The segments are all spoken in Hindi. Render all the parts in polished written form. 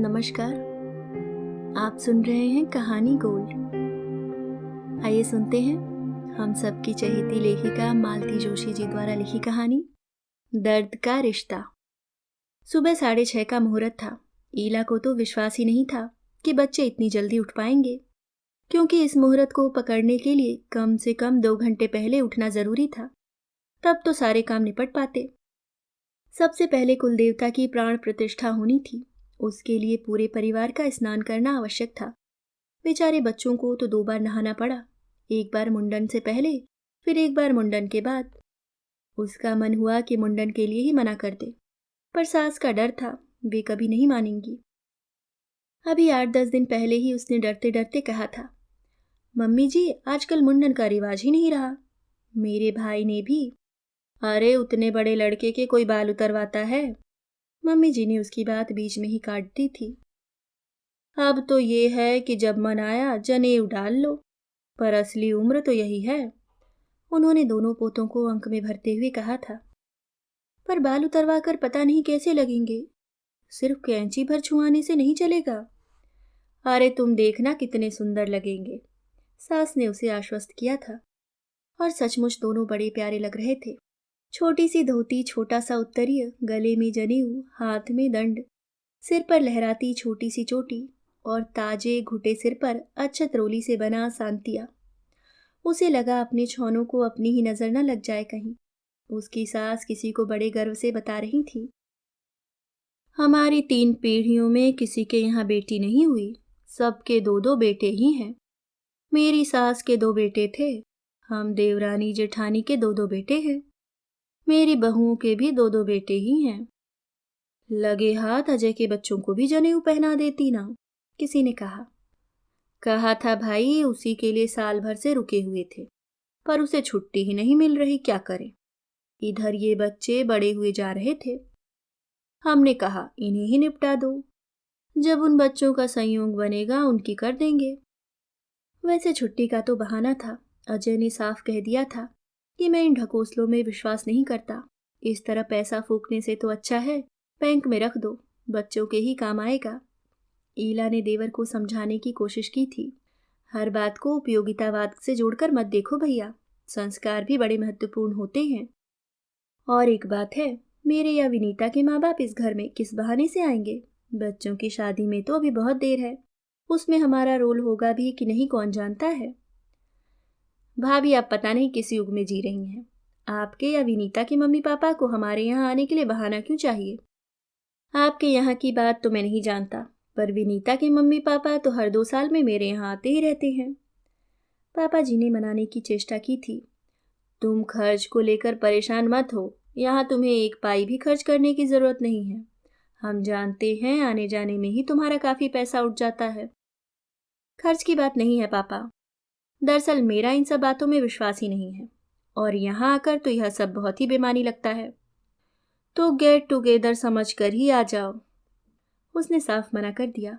नमस्कार। आप सुन रहे हैं कहानी गोल्ड। आइए सुनते हैं हम सबकी चहेती लेखिका मालती जोशी जी द्वारा लिखी कहानी दर्द का रिश्ता। सुबह 6:30 का मुहूर्त था। ईला को तो विश्वास ही नहीं था कि बच्चे इतनी जल्दी उठ पाएंगे, क्योंकि इस मुहूर्त को पकड़ने के लिए कम से कम 2 घंटे पहले उठना जरूरी था। तब तो सारे काम निपट पाते। सबसे पहले कुलदेवता की प्राण प्रतिष्ठा होनी थी। उसके लिए पूरे परिवार का स्नान करना आवश्यक था। बेचारे बच्चों को तो 2 बार नहाना पड़ा, एक बार मुंडन से पहले, फिर एक बार मुंडन के बाद। उसका मन हुआ कि मुंडन के लिए ही मना कर दे, पर सास का डर था, वे कभी नहीं मानेंगी। अभी 8-10 दिन पहले ही उसने डरते डरते कहा था, मम्मी जी आजकल मुंडन का रिवाज ही नहीं रहा। मेरे भाई ने भी, अरे उतने बड़े लड़के के कोई बाल उतरवाता है। मम्मी जी ने उसकी बात बीच में ही काट दी थी। अब तो ये है कि जब मन आया जनेऊ डाल लो, पर असली उम्र तो यही है, उन्होंने दोनों पोतों को अंक में भरते हुए कहा था। पर बाल उतरवा कर पता नहीं कैसे लगेंगे, सिर्फ कैंची भर छुआने से नहीं चलेगा। अरे तुम देखना कितने सुंदर लगेंगे, सास ने उसे आश्वस्त किया था। और सचमुच दोनों बड़े प्यारे लग रहे थे। छोटी सी धोती, छोटा सा उत्तरीय, गले में जनेऊ, हाथ में दंड, सिर पर लहराती छोटी सी चोटी और ताजे घुटे सिर पर अच्छत रोली से बना सांतिया। उसे लगा अपने छौनों को अपनी ही नजर न लग जाए कहीं। उसकी सास किसी को बड़े गर्व से बता रही थी, हमारी 3 पीढ़ियों में किसी के यहाँ बेटी नहीं हुई, सबके 2-2 बेटे ही हैं। मेरी सास के 2 बेटे थे, हम देवरानी जेठानी के 2-2 बेटे हैं। मेरी बहुओं के भी 2-2 बेटे ही हैं। लगे हाथ अजय के बच्चों को भी जनेऊ पहना देती ना, किसी ने कहा। कहा था भाई, उसी के लिए साल भर से रुके हुए थे, पर उसे छुट्टी ही नहीं मिल रही, क्या करें। इधर ये बच्चे बड़े हुए जा रहे थे। हमने कहा इन्हें ही निपटा दो, जब उन बच्चों का संयोग बनेगा उनकी कर देंगे। वैसे छुट्टी का तो बहाना था। अजय ने साफ कह दिया था कि मैं इन ढकोसलों में विश्वास नहीं करता। इस तरह पैसा फूकने से तो अच्छा है बैंक में रख दो, बच्चों के ही काम आएगा। ईला ने देवर को समझाने की कोशिश की थी, हर बात को उपयोगितावाद से जोड़कर मत देखो भैया, संस्कार भी बड़े महत्वपूर्ण होते हैं। और एक बात है, मेरे या विनीता के माँ बाप इस घर में किस बहाने से आएंगे। बच्चों की शादी में तो अभी बहुत देर है, उसमें हमारा रोल होगा भी कि नहीं कौन जानता है। भाभी आप पता नहीं किस युग में जी रही हैं। आपके या विनीता के मम्मी पापा को हमारे यहाँ आने के लिए बहाना क्यों चाहिए। आपके यहाँ की बात तो मैं नहीं जानता, पर विनीता के मम्मी पापा तो हर 2 साल में मेरे यहाँ आते ही रहते हैं। पापा जी ने मनाने की चेष्टा की थी, तुम खर्च को लेकर परेशान मत हो, यहाँ तुम्हें 1 पाई भी खर्च करने की जरूरत नहीं है। हम जानते हैं आने जाने में ही तुम्हारा काफी पैसा उठ जाता है। खर्च की बात नहीं है पापा, दरअसल मेरा इन सब बातों में विश्वास ही नहीं है, और यहाँ आकर तो यह सब बहुत ही बेमानी लगता है। तो गेट टुगेदर समझ कर ही आ जाओ, उसने साफ मना कर दिया।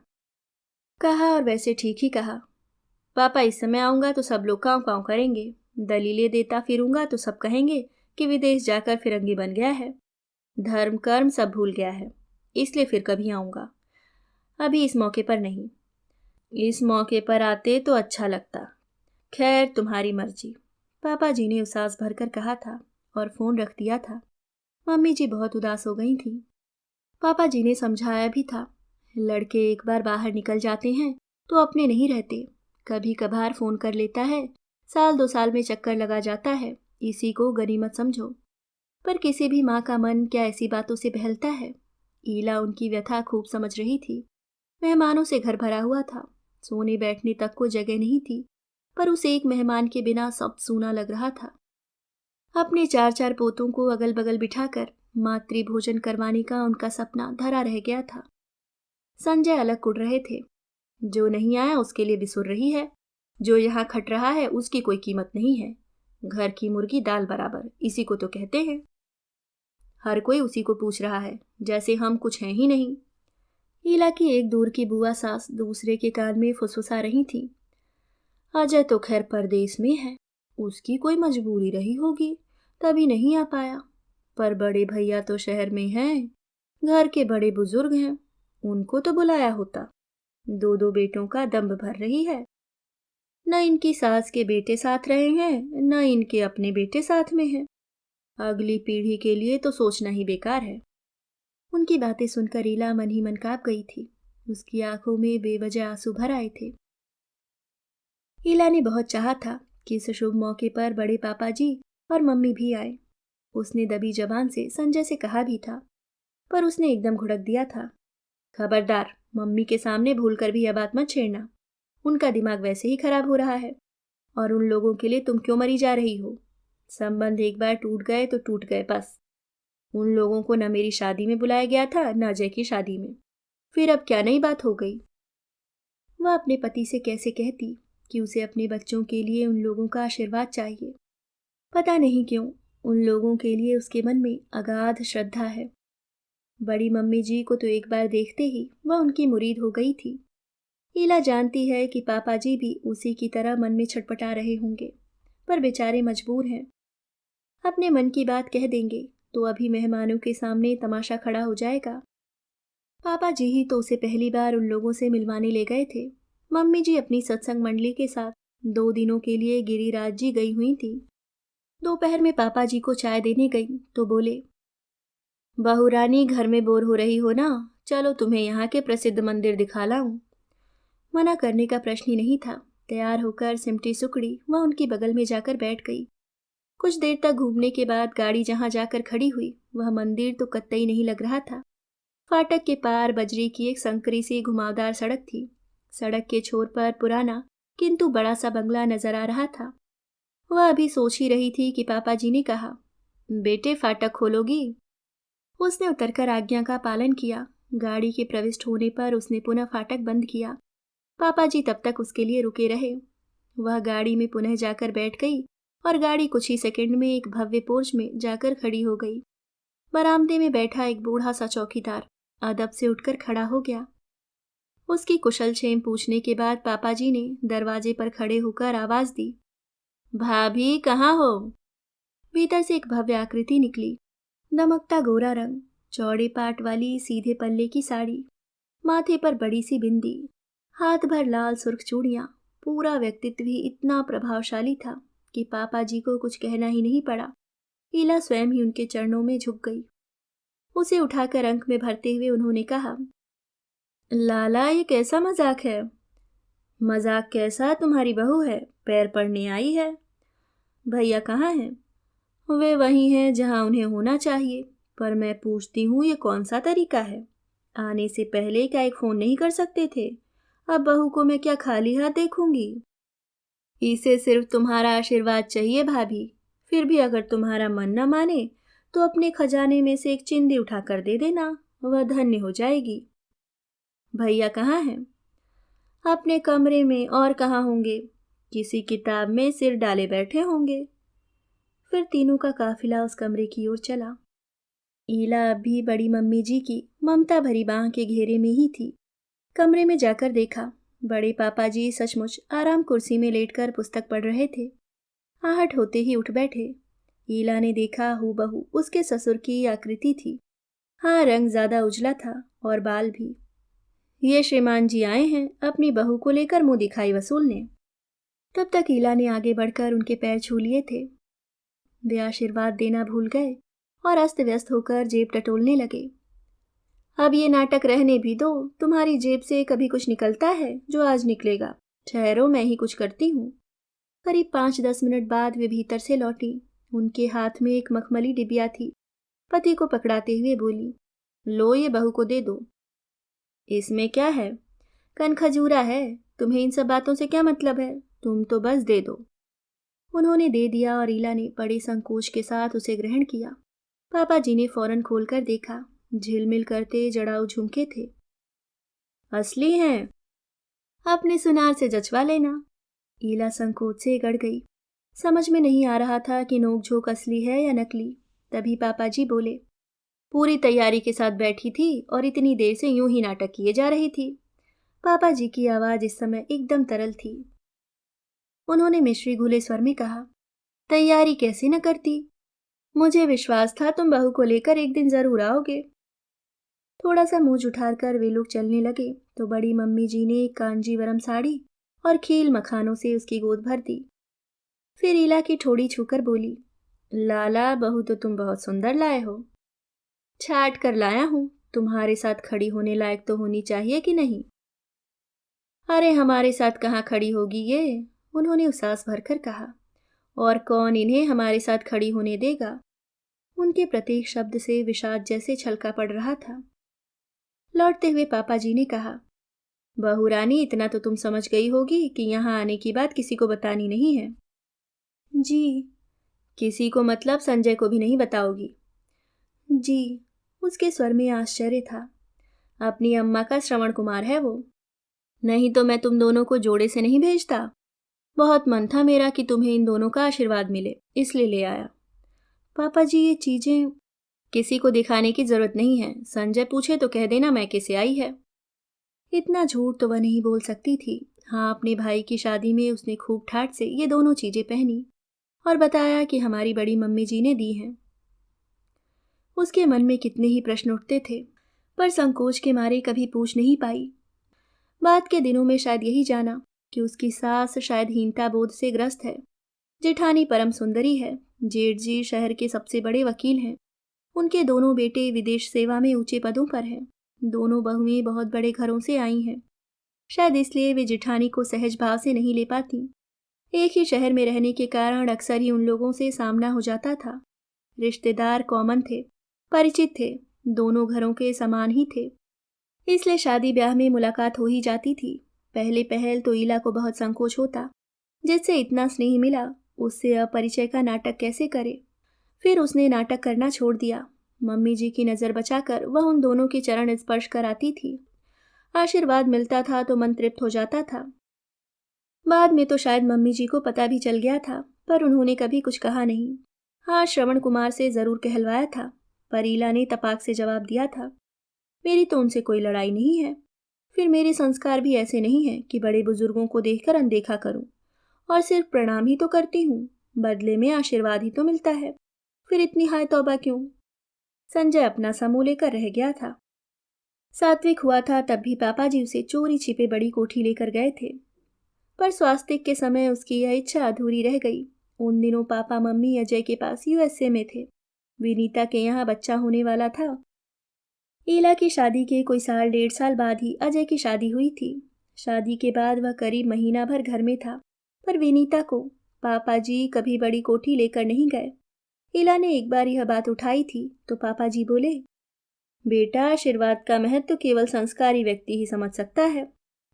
कहा और वैसे ठीक ही कहा। पापा इस समय आऊंगा तो सब लोग काँव काँव करेंगे, दलीलें देता फिरूंगा तो सब कहेंगे कि विदेश जाकर फिरंगी बन गया है, धर्म कर्म सब भूल गया है, इसलिए फिर कभी आऊंगा, अभी इस मौके पर नहीं। इस मौके पर आते तो अच्छा लगता, खैर तुम्हारी मर्जी, पापा जी ने उसास भरकर कहा था और फोन रख दिया था। मम्मी जी बहुत उदास हो गई थी। पापा जी ने समझाया भी था, लड़के एक बार बाहर निकल जाते हैं तो अपने नहीं रहते, कभी कभार फोन कर लेता है, साल 2 साल में चक्कर लगा जाता है, इसी को गनीमत समझो। पर किसी भी माँ का मन क्या ऐसी बातों से बहलता है। ईला उनकी व्यथा खूब समझ रही थी। मेहमानों से घर भरा हुआ था, सोने बैठने तक को जगह नहीं थी, पर उस एक मेहमान के बिना सब सूना लग रहा था। अपने 4-4 पोतों को अगल बगल बिठाकर मातृ भोजन करवाने का उनका सपना धरा रह गया था। संजय अलग उड़ रहे थे, जो नहीं आया उसके लिए बिसुर रही है, जो यहाँ खट रहा है उसकी कोई कीमत नहीं है, घर की मुर्गी दाल बराबर, इसी को तो कहते हैं। हर कोई उसी को पूछ रहा है, जैसे हम कुछ हैं ही नहीं। हीला की एक दूर की बुआ सास दूसरे के कान में फुसफुसा रही थी, अजय तो खैर परदेश में है, उसकी कोई मजबूरी रही होगी तभी नहीं आ पाया, पर बड़े भैया तो शहर में हैं, घर के बड़े बुजुर्ग हैं, उनको तो बुलाया होता। दो दो बेटों का दम्भ भर रही है। न इनकी सास के बेटे साथ रहे हैं, न इनके अपने बेटे साथ में हैं। अगली पीढ़ी के लिए तो सोचना ही बेकार है। उनकी बातें सुनकर ईला मन ही मन कांप गई थी। उसकी आंखों में बेवजह आंसू भर आए थे। ईला ने बहुत चाहा था कि इस शुभ मौके पर बड़े पापा जी और मम्मी भी आए। उसने दबी जबान से संजय से कहा भी था, पर उसने एकदम घुड़क दिया था। खबरदार, मम्मी के सामने भूलकर भी यह बात मत छेड़ना। उनका दिमाग वैसे ही खराब हो रहा है, और उन लोगों के लिए तुम क्यों मरी जा रही हो? संबंध एक बार टूट गए तो टूट गए बस। उन लोगों को न मेरी शादी में बुलाया गया था, न अजय की शादी में। फिर अब क्या नई बात हो गई? वह अपने पति से कैसे कहती कि उसे अपने बच्चों के लिए उन लोगों का आशीर्वाद चाहिए। पता नहीं क्यों उन लोगों के लिए उसके मन में अगाध श्रद्धा है। बड़ी मम्मी जी को तो एक बार देखते ही वह उनकी मुरीद हो गई थी। ईला जानती है कि पापा जी भी उसी की तरह मन में छटपटा रहे होंगे, पर बेचारे मजबूर हैं। अपने मन की बात कह देंगे तो अभी मेहमानों के सामने तमाशा खड़ा हो जाएगा। पापा जी ही तो उसे पहली बार उन लोगों से मिलवाने ले गए थे। मम्मी जी अपनी सत्संग मंडली के साथ 2 दिनों के लिए गिरिराज जी गई हुई थी। दोपहर में पापा जी को चाय देने गई तो बोले, बहू रानी घर में बोर हो रही हो ना, चलो तुम्हें यहाँ के प्रसिद्ध मंदिर दिखा लाऊं। मना करने का प्रश्न ही नहीं था। तैयार होकर सिमटी सुकड़ी वह उनकी बगल में जाकर बैठ गई। कुछ देर तक घूमने के बाद गाड़ी जहां जाकर खड़ी हुई वह मंदिर तो कतई नहीं लग रहा था। फाटक के पार बजरी की एक संकरी सी घुमावदार सड़क थी। सड़क के छोर पर पुराना किंतु बड़ा सा बंगला नजर आ रहा था। वह अभी सोच ही रही थी कि पापा जी ने कहा, बेटे फाटक खोलोगी? उसने उतरकर आज्ञा का पालन किया। गाड़ी के प्रविष्ट होने पर उसने पुनः फाटक बंद किया। पापा जी तब तक उसके लिए रुके रहे। वह गाड़ी में पुनः जाकर बैठ गई और गाड़ी कुछ ही सेकंड में एक भव्य पोर्च में जाकर खड़ी हो गई। बरामदे में बैठा एक बूढ़ा सा चौकीदार अदब से उठकर खड़ा हो गया। उसकी कुशल क्षेम पूछने के बाद पापा जी ने दरवाजे पर खड़े होकर आवाज दी, भाभी कहाँ हो? भीतर से एक भव्य आकृति निकली। दमकता गोरा रंग, चौड़े पाट वाली सीधे पल्ले की साड़ी, माथे पर बड़ी सी बिंदी, हाथ भर लाल सुर्ख चूड़ियां। पूरा व्यक्तित्व ही इतना प्रभावशाली था कि पापा जी को कुछ कहना ही नहीं पड़ा। ईला स्वयं ही उनके चरणों में झुक गई। उसे उठाकर अंक में भरते हुए उन्होंने कहा, लाला ये कैसा मजाक है? मजाक कैसा, तुम्हारी बहू है, पैर पड़ने आई है। भैया कहाँ हैं? वे वही हैं जहाँ उन्हें होना चाहिए, पर मैं पूछती हूँ ये कौन सा तरीका है? आने से पहले क्या एक फोन नहीं कर सकते थे? अब बहू को मैं क्या खाली हाथ देखूंगी? इसे सिर्फ तुम्हारा आशीर्वाद चाहिए भाभी। फिर भी अगर तुम्हारा मन न माने तो अपने खजाने में से एक चिंदी उठाकर दे देना, वह धन्य हो जाएगी। भैया कहाँ हैं? अपने कमरे में, और कहाँ होंगे? किसी किताब में सिर डाले बैठे होंगे। फिर तीनों का काफिला उस कमरे की ओर चला। ईला अब भी बड़ी मम्मी जी की ममता भरी बाह के घेरे में ही थी। कमरे में जाकर देखा, बड़े पापा जी सचमुच आराम कुर्सी में लेटकर पुस्तक पढ़ रहे थे। आहट होते ही उठ बैठे। ईला ने देखा हूबहू उसके ससुर की आकृति थी। हाँ, रंग ज्यादा उजला था और बाल भी। ये श्रीमान जी आए हैं अपनी बहू को लेकर मुंह दिखाई वसूलने। तब तक ईला ने आगे बढ़कर उनके पैर छू लिए थे। वे आशीर्वाद देना भूल गए और अस्त व्यस्त होकर जेब टटोलने लगे। अब ये नाटक रहने भी दो, तुम्हारी जेब से कभी कुछ निकलता है जो आज निकलेगा। ठहरो, मैं ही कुछ करती हूँ। करीब 5-10 मिनट बाद वे भीतर से लौटी। उनके हाथ में एक मखमली डिबिया थी। पति को पकड़ाते हुए बोली, लो ये बहू को दे दो। इसमें क्या है? कनखजूरा है, तुम्हें इन सब बातों से क्या मतलब है? तुम तो बस दे दो। उन्होंने दे दिया और ईला ने बड़े संकोच के साथ उसे ग्रहण किया। पापा जी ने फौरन खोलकर देखा, झिलमिल करते जड़ाऊ झुमके थे। असली हैं? अपने सुनार से जचवा लेना। ईला संकोच से गड़ गई। समझ में नहीं आ रहा था कि नोकझोंक असली है या नकली। तभी पापा जी बोले, पूरी तैयारी के साथ बैठी थी और इतनी देर से यूं ही नाटक किए जा रही थी। पापा जी की आवाज इस समय एकदम तरल थी। उन्होंने मिश्री घुले स्वर में कहा, तैयारी कैसे न करती? मुझे विश्वास था तुम बहू को लेकर एक दिन जरूर आओगे। थोड़ा सा मुंह उठाकर वे लोग चलने लगे तो बड़ी मम्मी जी ने कांजीवरम साड़ी और खील मखानों से उसकी गोद भर दी। फिर ईला की ठोड़ी छूकर बोली, लाला बहू तो तुम बहुत सुंदर लाए हो। छाट कर लाया हूं, तुम्हारे साथ खड़ी होने लायक तो होनी चाहिए कि नहीं। अरे हमारे साथ कहाँ खड़ी होगी ये, उन्होंने उसास भरकर कहा। और कौन इन्हें हमारे साथ खड़ी होने देगा। उनके प्रत्येक शब्द से विषाद जैसे छलका पड़ रहा था। लौटते हुए पापा जी ने कहा, बहू रानी इतना तो तुम समझ गई होगी कि यहाँ आने की बात किसी को बतानी नहीं है। जी। किसी को मतलब संजय को भी नहीं बताओगी। जी। उसके स्वर में आश्चर्य था। अपनी अम्मा का श्रवण कुमार है वो, नहीं तो मैं तुम दोनों को जोड़े से नहीं भेजता। बहुत मन था मेरा कि तुम्हें इन दोनों का आशीर्वाद मिले, इसलिए ले आया। पापा जी ये चीजें किसी को दिखाने की जरूरत नहीं है, संजय पूछे तो कह देना मैं कैसे आई है। इतना झूठ तो वह नहीं बोल सकती थी। हाँ, अपने भाई की शादी में उसने खूब ठाट से ये दोनों चीजें पहनी और बताया कि हमारी बड़ी मम्मी जी ने दी हैं। उसके मन में कितने ही प्रश्न उठते थे, पर संकोच के मारे कभी पूछ नहीं पाई। बाद के दिनों में शायद यही जाना कि उसकी सास शायद हीनता बोध से ग्रस्त है। जेठानी परम सुंदरी है। जेठ जी शहर के सबसे बड़े वकील हैं। उनके दोनों बेटे विदेश सेवा में ऊंचे पदों पर हैं। दोनों बहुएं बहुत बड़े घरों से आई हैं। शायद इसलिए वे जेठानी को सहज भाव से नहीं ले पाती। एक ही शहर में रहने के कारण अक्सर ही उन लोगों से सामना हो जाता था। रिश्तेदार कॉमन थे, परिचित थे, दोनों घरों के समान ही थे। इसलिए शादी ब्याह में मुलाकात हो ही जाती थी। पहले पहल तो ईला को बहुत संकोच होता, जिससे इतना स्नेह मिला उससे अपरिचय का नाटक कैसे करे। फिर उसने नाटक करना छोड़ दिया। मम्मी जी की नज़र बचाकर वह उन दोनों के चरण स्पर्श कर आती थी। आशीर्वाद मिलता था तो मन तृप्त हो जाता था। बाद में तो शायद मम्मी जी को पता भी चल गया था, पर उन्होंने कभी कुछ कहा नहीं। हाँ, श्रवण कुमार से जरूर कहलवाया था, पर ईला ने तपाक से जवाब दिया था, मेरी तो उनसे कोई लड़ाई नहीं है। फिर मेरे संस्कार भी ऐसे नहीं हैं कि बड़े बुजुर्गों को देखकर अनदेखा करूं, और सिर्फ प्रणाम ही तो करती हूँ, बदले में आशीर्वाद ही तो मिलता है। फिर इतनी हाय तौबा क्यों। संजय अपना सा मुंह लेकर रह गया था। सात्विक हुआ था तब भी पापा जी उसे चोरी छिपे बड़ी कोठी लेकर गए थे, पर स्वास्तिक के समय उसकी यह इच्छा अधूरी रह गई। उन दिनों पापा मम्मी अजय के पास यूएसए में थे। विनीता के यहाँ बच्चा होने वाला था। ईला की शादी के कोई साल डेढ़ साल बाद ही अजय की शादी हुई थी। शादी के बाद वह करीब महीना भर घर में था, पर विनीता को पापा जी कभी बड़ी कोठी लेकर नहीं गए। ईला ने एक बार यह बात उठाई थी तो पापा जी बोले, बेटा आशीर्वाद का महत्व केवल संस्कारी व्यक्ति ही समझ सकता है।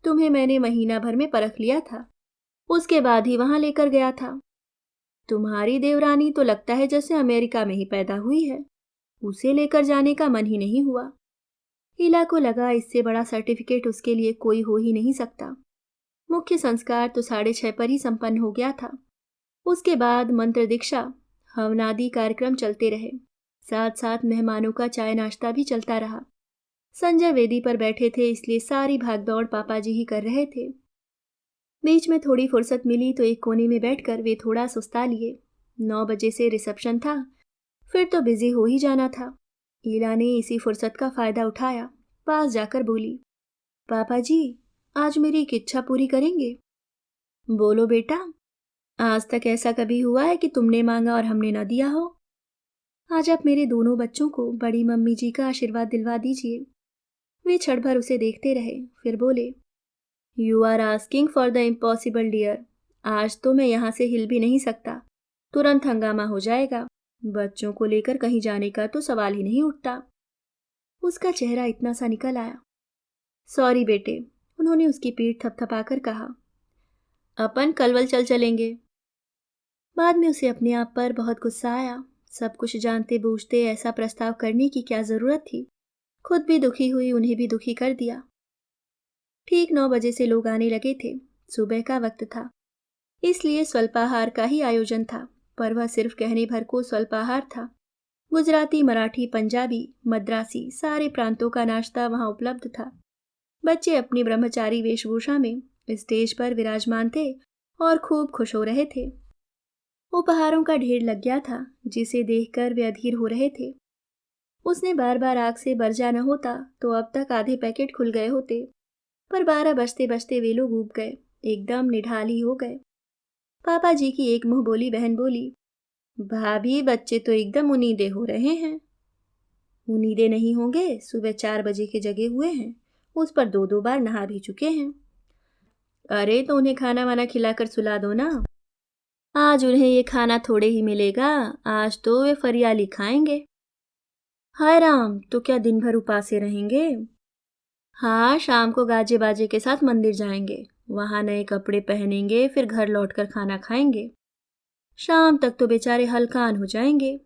तुम्हें मैंने महीना भर में परख लिया था, उसके बाद ही वहां लेकर गया था। तुम्हारी देवरानी तो लगता है जैसे अमेरिका में ही पैदा हुई है, उसे लेकर जाने का मन ही नहीं हुआ। हीला को लगा इससे बड़ा सर्टिफिकेट उसके लिए कोई हो ही नहीं सकता। मुख्य संस्कार तो 6:30 पर ही संपन्न हो गया था। उसके बाद मंत्र दीक्षा, हवनादि कार्यक्रम चलते रहे। साथ साथ मेहमानों का चाय नाश्ता भी चलता रहा। संजय वेदी पर बैठे थे, इसलिए सारी भागदौड़ पापा जी ही कर रहे थे। बीच में थोड़ी फुर्सत मिली तो एक कोने में बैठकर वे थोड़ा सुस्ता लिए। 9 बजे से रिसेप्शन था, फिर तो बिजी हो ही जाना था। ईला ने इसी फुर्सत का फायदा उठाया। पास जाकर बोली, पापा जी आज मेरी एक इच्छा पूरी करेंगे। बोलो बेटा। आज तक ऐसा कभी हुआ है कि तुमने मांगा और हमने न दिया हो। आज आप मेरे दोनों बच्चों को बड़ी मम्मी जी का आशीर्वाद दिलवा दीजिए। वे क्षण भर उसे देखते रहे, फिर बोले, you are asking for the impossible dear. आज तो मैं यहाँ से हिल भी नहीं सकता, तुरंत हंगामा हो जाएगा। बच्चों को लेकर कहीं जाने का तो सवाल ही नहीं उठता। उसका चेहरा इतना सा निकल आया। सॉरी बेटे, उन्होंने उसकी पीठ थपथपाकर कहा, अपन कलवल चल चलेंगे। बाद में उसे अपने आप पर बहुत गुस्सा आया। सब कुछ जानते बूझते ऐसा प्रस्ताव करने की क्या जरूरत थी। खुद भी दुखी हुई, उन्हें भी दुखी कर दिया। ठीक 9 बजे से लोग आने लगे थे। सुबह का वक्त था, इसलिए स्वल्पाहार का ही आयोजन था, पर वह सिर्फ कहने भर को स्वल्पाहार था। गुजराती, मराठी, पंजाबी, मद्रासी सारे प्रांतों का नाश्ता वहां उपलब्ध था। बच्चे अपनी ब्रह्मचारी वेशभूषा में स्टेज पर विराजमान थे और खूब खुश हो रहे थे। उपहारों का ढेर लग गया था, जिसे देखकर वे अधीर हो रहे थे। उसने बार बार आग से बर जाना होता तो अब तक आधे पैकेट खुल गए होते, पर 12 बजते बजते वे लोग ऊब गए, एकदम निढाल ही हो गए। पापा जी की एक मुंह बोली बहन बोली, भाभी बच्चे तो एकदम उनीदे हो रहे हैं। उनीदे नहीं होंगे, सुबह 4 बजे के जगे हुए हैं, उस पर 2-2 बार नहा भी चुके हैं। अरे तो उन्हें खाना वाना खिलाकर सुला दो ना। आज उन्हें ये खाना थोड़े ही मिलेगा, आज तो वे फरियाली खाएंगे। हाय राम, तो क्या दिन भर उपासे रहेंगे? हाँ, शाम को गाजे बाजे के साथ मंदिर जाएंगे, वहां नए कपड़े पहनेंगे, फिर घर लौटकर खाना खाएंगे। शाम तक तो बेचारे हलकान हो जाएंगे।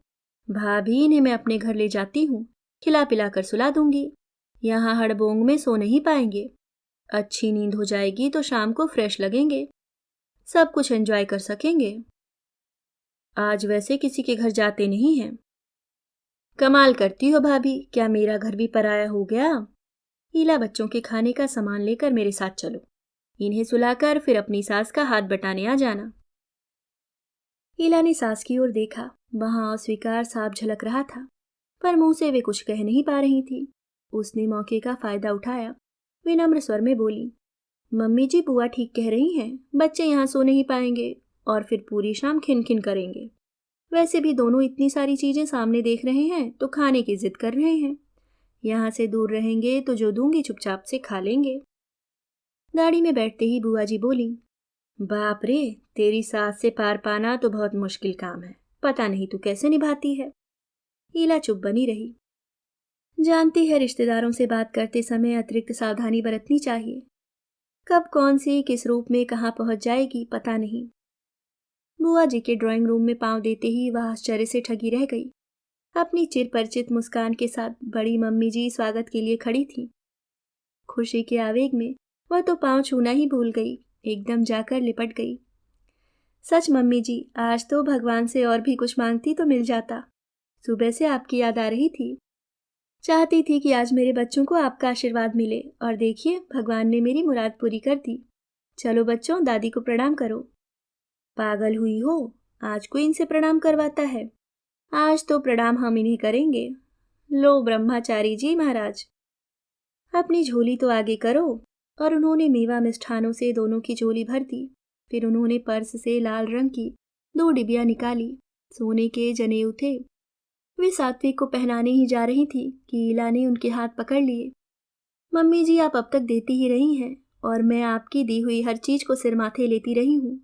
भाभी, इन्हें मैं अपने घर ले जाती हूँ, खिला पिला कर सुला दूंगी। यहाँ हड़बोंग में सो नहीं पाएंगे। अच्छी नींद हो जाएगी तो शाम को फ्रेश लगेंगे, सब कुछ एंजॉय कर सकेंगे। आज वैसे किसी के घर जाते नहीं हैं। कमाल करती हो भाभी, क्या मेरा घर भी पराया हो गया? हीला, बच्चों के खाने का सामान लेकर मेरे साथ चलो, इन्हें सुलाकर फिर अपनी सास का हाथ बटाने आ जाना। हीला ने सास की ओर देखा, वहां अस्वीकार साफ झलक रहा था, पर मुंह से वे कुछ कह नहीं पा रही थी। उसने मौके का फायदा उठाया, विनम्र स्वर में बोली, मम्मी जी बुआ ठीक कह रही हैं, बच्चे यहाँ सो नहीं पाएंगे और फिर पूरी शाम खिन करेंगे। वैसे भी दोनों इतनी सारी चीजें सामने देख रहे हैं तो खाने की जिद कर रहे हैं। यहाँ से दूर रहेंगे तो जो दूंगी चुपचाप से खा लेंगे। गाड़ी में बैठते ही बुआ जी बोली, बाप रे, तेरी सास से पार पाना तो बहुत मुश्किल काम है, पता नहीं तू कैसे निभाती है। हीला चुप बनी रही। जानती है, रिश्तेदारों से बात करते समय अतिरिक्त सावधानी बरतनी चाहिए। कब कौन सी किस रूप में कहाँ पहुंच जाएगी पता नहीं। बुआ जी के ड्राइंग रूम में पांव देते ही वह आश्चर्य से ठगी रह गई। अपनी चिर परिचित मुस्कान के साथ बड़ी मम्मी जी स्वागत के लिए खड़ी थी। खुशी के आवेग में वह तो पांव छूना ही भूल गई, एकदम जाकर लिपट गई। सच मम्मी जी, आज तो भगवान से और भी कुछ मांगती तो मिल जाता। सुबह से आपकी याद आ रही थी, चाहती थी कि आज मेरे बच्चों को आपका आशीर्वाद मिले, और देखिए भगवान ने मेरी मुराद पूरी कर दी। चलो बच्चों, दादी को प्रणाम करो। पागल हुई हो, आज कोई इनसे प्रणाम करवाता है? आज तो प्रणाम हम इन्हें करेंगे। लो ब्रह्माचारी जी महाराज, अपनी झोली तो आगे करो। और उन्होंने मेवा मिष्ठानों से दोनों की झोली भर दी। फिर उन्होंने पर्स से लाल रंग की 2 डिबिया निकाली, सोने के जनेऊ थे। वे सात्विक को पहनाने ही जा रही थी कि ईला ने उनके हाथ पकड़ लिए। मम्मी जी, आप अब तक देती ही रही हैं और मैं आपकी दी हुई हर चीज को सिर माथे लेती रही हूँ,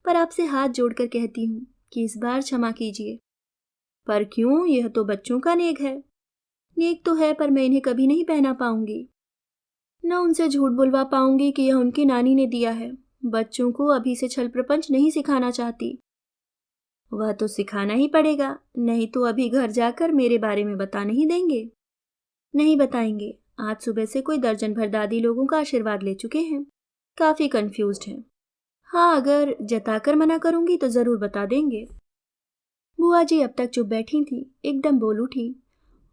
पर आपसे हाथ जोड़कर कहती हूँ कि इस बार क्षमा कीजिए। पर क्यों, यह तो बच्चों का नेक है। नेक तो है, पर मैं इन्हें कभी नहीं पहना पाऊंगी। न उनसे झूठ बुलवा पाऊंगी कि यह उनकी नानी ने दिया है। बच्चों को अभी से छल प्रपंच नहीं सिखाना चाहती। वह तो सिखाना ही पड़ेगा, नहीं तो अभी घर जाकर मेरे बारे में बता नहीं देंगे। नहीं बताएंगे, आज सुबह से कोई दर्जन भर दादी लोगों का आशीर्वाद ले चुके हैं, काफी कंफ्यूज्ड हैं। हाँ, अगर जताकर मना करूंगी तो जरूर बता देंगे। बुआ जी अब तक चुप बैठी थी, एकदम बोल उठी,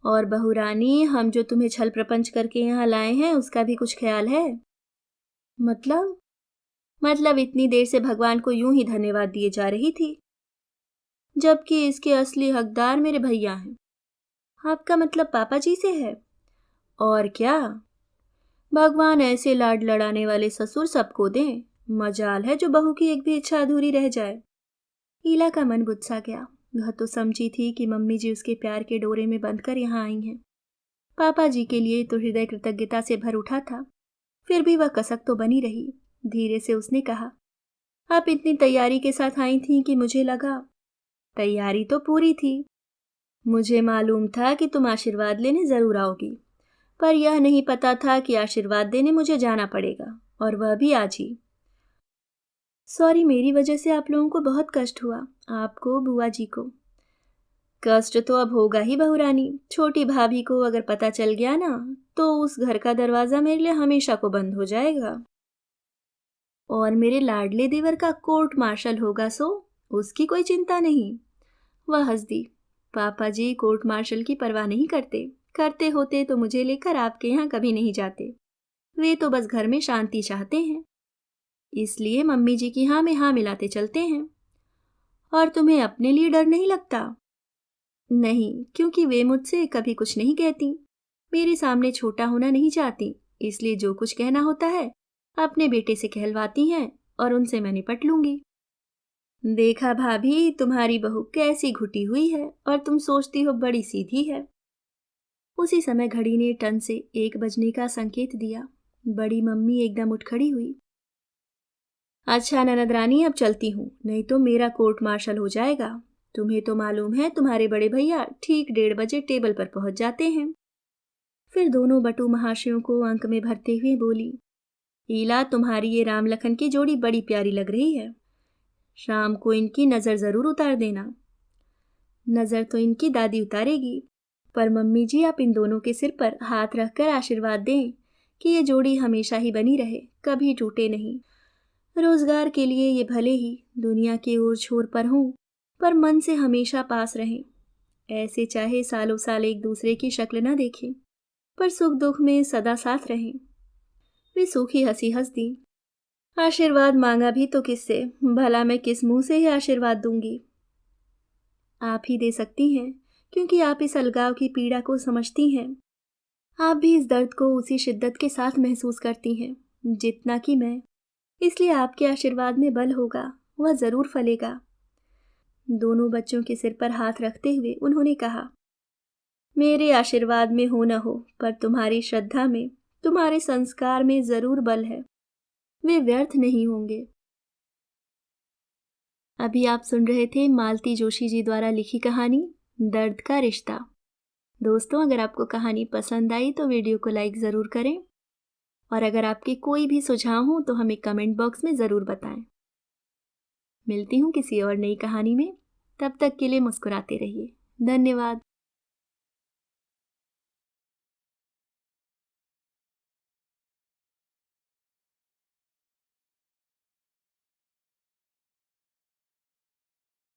और बहू रानी, हम जो तुम्हें छल प्रपंच करके यहाँ लाए हैं उसका भी कुछ ख्याल है? मतलब इतनी देर से भगवान को यूं ही धन्यवाद दिए जा रही थी, जबकि इसके असली हकदार मेरे भैया हैं। आपका मतलब पापा जी से है? और क्या, भगवान ऐसे लाड लड़ाने वाले ससुर सबको दें, मजाल है जो बहू की एक भी इच्छा अधूरी रह जाए। हीला का मन बुझ गया। वह तो समझी थी कि मम्मी जी उसके प्यार के डोरे में बंधकर यहाँ आई हैं। पापा जी के लिए तो हृदय कृतज्ञता से भर उठा था, फिर भी वह कसक तो बनी रही। धीरे से उसने कहा, आप इतनी तैयारी के साथ आई थी कि मुझे लगा। तैयारी तो पूरी थी, मुझे मालूम था कि तुम आशीर्वाद लेने जरूर आओगी, पर यह नहीं पता था कि आशीर्वाद देने मुझे जाना पड़ेगा, और वह भी आज ही। सॉरी, मेरी वजह से आप लोगों को बहुत कष्ट हुआ, आपको, बुआ जी को। कष्ट तो अब होगा ही बहू रानी। छोटी भाभी को अगर पता चल गया ना, तो उस घर का दरवाजा मेरे लिए हमेशा को बंद हो जाएगा। और मेरे लाडले देवर का कोर्ट मार्शल होगा, सो उसकी कोई चिंता नहीं। वह हंस दी। पापा जी कोर्ट मार्शल की परवाह नहीं करते, करते होते तो मुझे लेकर आपके यहाँ कभी नहीं जाते। वे तो बस घर में शांति चाहते हैं, इसलिए मम्मी जी की हाँ में हाँ मिलाते चलते हैं। और तुम्हें अपने लिए डर नहीं लगता? नहीं, क्योंकि वे मुझसे कभी कुछ नहीं कहती। मेरे सामने छोटा होना नहीं चाहती, इसलिए जो कुछ कहना होता है अपने बेटे से कहलवाती हैं और उनसे मैं निपट लूंगी। देखा भाभी, तुम्हारी बहू कैसी घुटी हुई है और तुम सोचती हो बड़ी सीधी है। उसी समय घड़ी ने टन से 1 बजने का संकेत दिया। बड़ी मम्मी एकदम उठ खड़ी हुई। अच्छा ननद रानी, अब चलती हूँ, नहीं तो मेरा कोर्ट मार्शल हो जाएगा। तुम्हें तो मालूम है तुम्हारे बड़े भैया ठीक 1:30 टेबल पर पहुंच जाते हैं। फिर दोनों बटू महाशयों को अंक में भरते हुए बोली, ईला, तुम्हारी ये राम लखन की जोड़ी बड़ी प्यारी लग रही है। शाम को इनकी नज़र ज़रूर उतार देना। नज़र तो इनकी दादी उतारेगी, पर मम्मी जी आप इन दोनों के सिर पर हाथ रखकर आशीर्वाद दें कि ये जोड़ी हमेशा ही बनी रहे, कभी टूटे नहीं। रोजगार के लिए ये भले ही दुनिया के ओर छोर पर हों, पर मन से हमेशा पास रहें। ऐसे चाहे सालों साल एक दूसरे की शक्ल न देखें, पर सुख दुख में सदा साथ रहें। वे सूखी हंसी हंस दी। आशीर्वाद मांगा भी तो किससे, भला मैं किस मुंह से ही आशीर्वाद दूंगी। आप ही दे सकती हैं, क्योंकि आप इस अलगाव की पीड़ा को समझती हैं। आप भी इस दर्द को उसी शिद्दत के साथ महसूस करती हैं जितना कि मैं। इसलिए आपके आशीर्वाद में बल होगा, वह जरूर फलेगा। दोनों बच्चों के सिर पर हाथ रखते हुए उन्होंने कहा, मेरे आशीर्वाद में हो न हो, पर तुम्हारी श्रद्धा में, तुम्हारे संस्कार में जरूर बल है। वे व्यर्थ नहीं होंगे। अभी आप सुन रहे थे मालती जोशी जी द्वारा लिखी कहानी दर्द का रिश्ता। दोस्तों, अगर आपको कहानी पसंद आई तो वीडियो को लाइक ज़रूर करें, और अगर आपके कोई भी सुझाव हो तो हमें कमेंट बॉक्स में ज़रूर बताएं। मिलती हूँ किसी और नई कहानी में, तब तक के लिए मुस्कुराते रहिए। धन्यवाद।